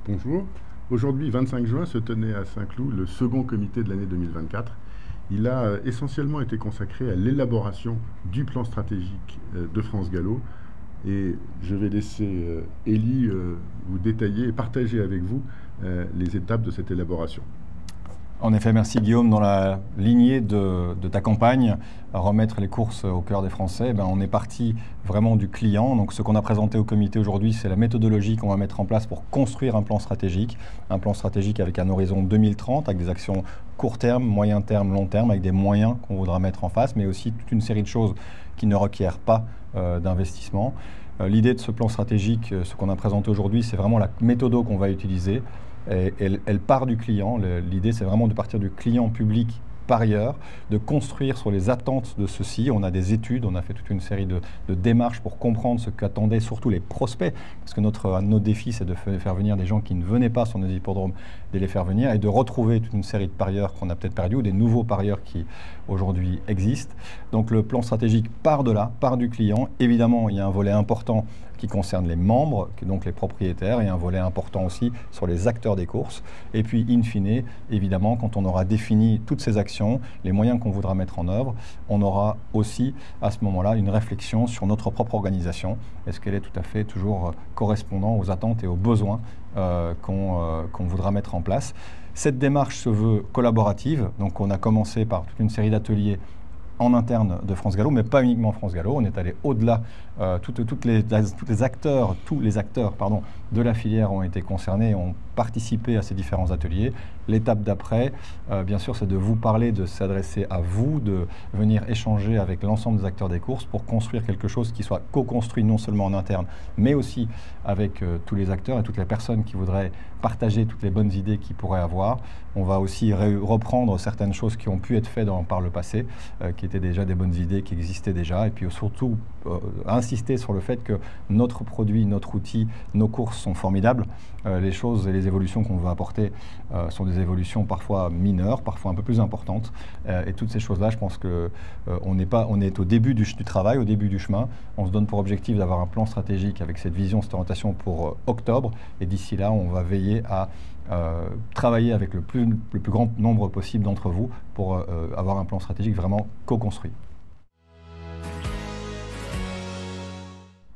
Bonjour. Aujourd'hui, 25 juin, se tenait à Saint-Cloud le second comité de l'année 2024. Il a essentiellement été consacré à l'élaboration du plan stratégique de France Gallo. Et je vais laisser Élie vous détailler et partager avec vous les étapes de cette élaboration. En effet, merci Guillaume. Dans la lignée de ta campagne, remettre les courses au cœur des Français, on est parti vraiment du client. Donc ce qu'on a présenté au comité aujourd'hui, c'est la méthodologie qu'on va mettre en place pour construire un plan stratégique avec un horizon 2030, avec des actions court terme, moyen terme, long terme, avec des moyens qu'on voudra mettre en face, mais aussi toute une série de choses qui ne requièrent pas d'investissement. L'idée de ce plan stratégique, ce qu'on a présenté aujourd'hui, c'est vraiment la méthode qu'on va utiliser. Et elle part du client. L'idée, c'est vraiment de partir du client public parieur, de construire sur les attentes de ceux-ci. On a des études, on a fait toute une série de démarches pour comprendre ce qu'attendaient surtout les prospects, parce que un de nos défis, c'est de faire venir des gens qui ne venaient pas sur nos hippodromes, de les faire venir et de retrouver toute une série de parieurs qu'on a peut-être perdus ou des nouveaux parieurs qui aujourd'hui existent. Donc le plan stratégique part de là, part du client. Évidemment, il y a un volet important qui concerne les membres, donc les propriétaires, et un volet important aussi sur les acteurs des courses. Et puis, in fine, évidemment, quand on aura défini toutes ces actions, les moyens qu'on voudra mettre en œuvre, on aura aussi, à ce moment-là, une réflexion sur notre propre organisation. Est-ce qu'elle est tout à fait toujours correspondant aux attentes et aux besoins qu'on voudra mettre en place? Cette démarche se veut collaborative. Donc, on a commencé par toute une série d'ateliers en interne de France Gallo, mais pas uniquement France Gallo. On est allé au-delà. Tous les acteurs de la filière ont été concernés, ont participé à ces différents ateliers. L'étape d'après, bien sûr, c'est de vous parler, de s'adresser à vous, de venir échanger avec l'ensemble des acteurs des courses pour construire quelque chose qui soit co-construit non seulement en interne, mais aussi avec tous les acteurs et toutes les personnes qui voudraient partager toutes les bonnes idées qu'ils pourraient avoir. On va aussi reprendre certaines choses qui ont pu être faites par le passé, qui étaient déjà des bonnes idées, qui existaient déjà, et puis surtout insister sur le fait que notre produit, notre outil, nos courses sont formidables. Les choses et les évolutions qu'on veut apporter sont des évolutions parfois mineures, parfois un peu plus importantes. Et toutes ces choses-là, je pense qu'on est au début du travail, au début du chemin. On se donne pour objectif d'avoir un plan stratégique avec cette vision, cette orientation pour octobre. Et d'ici là, on va veiller à travailler avec le plus grand nombre possible d'entre vous pour avoir un plan stratégique vraiment co-construit.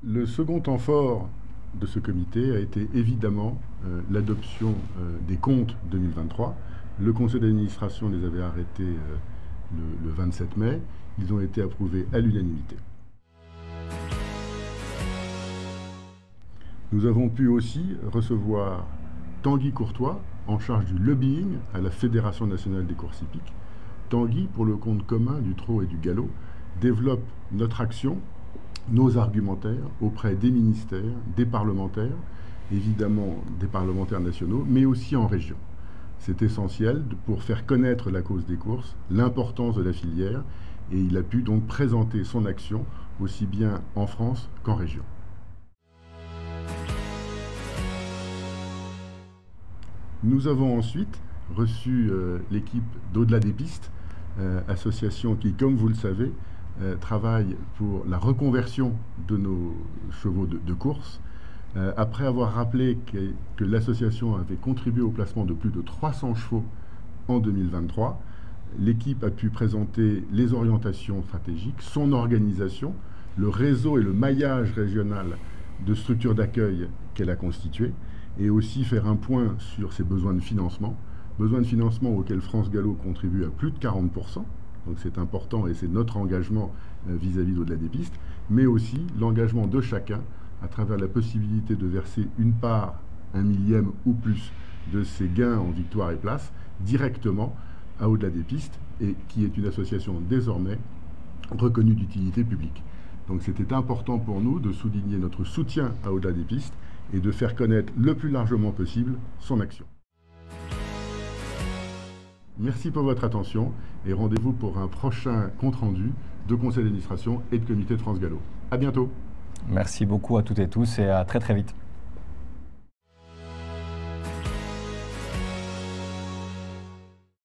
Le second temps fort de ce comité a été évidemment l'adoption des comptes 2023. Le conseil d'administration les avait arrêtés le 27 mai. Ils ont été approuvés à l'unanimité. Nous avons pu aussi recevoir Tanguy Courtois, en charge du lobbying à la Fédération nationale des courses hippiques. Tanguy, pour le compte commun du trot et du galop, développe notre action, nos argumentaires auprès des ministères, des parlementaires, évidemment des parlementaires nationaux, mais aussi en région. C'est essentiel pour faire connaître la cause des courses, l'importance de la filière, et il a pu donc présenter son action aussi bien en France qu'en région. Nous avons ensuite reçu l'équipe d'Au-delà des pistes, association qui, comme vous le savez, travaille pour la reconversion de nos chevaux de course. Après avoir rappelé que l'association avait contribué au placement de plus de 300 chevaux en 2023, l'équipe a pu présenter les orientations stratégiques, son organisation, le réseau et le maillage régional de structures d'accueil qu'elle a constitué, et aussi faire un point sur ses besoins de financement auxquels France Gallo contribue à plus de 40%, donc c'est important et c'est notre engagement vis-à-vis d'Au-delà des pistes, mais aussi l'engagement de chacun à travers la possibilité de verser une part, 1/1000 ou plus de ses gains en victoire et place directement à Au-delà des pistes, et qui est une association désormais reconnue d'utilité publique. Donc c'était important pour nous de souligner notre soutien à Au-delà des pistes et de faire connaître le plus largement possible son action. Merci pour votre attention et rendez-vous pour un prochain compte-rendu de conseil d'administration et de comité de France Gallo. À bientôt. Merci beaucoup à toutes et tous et à très très vite.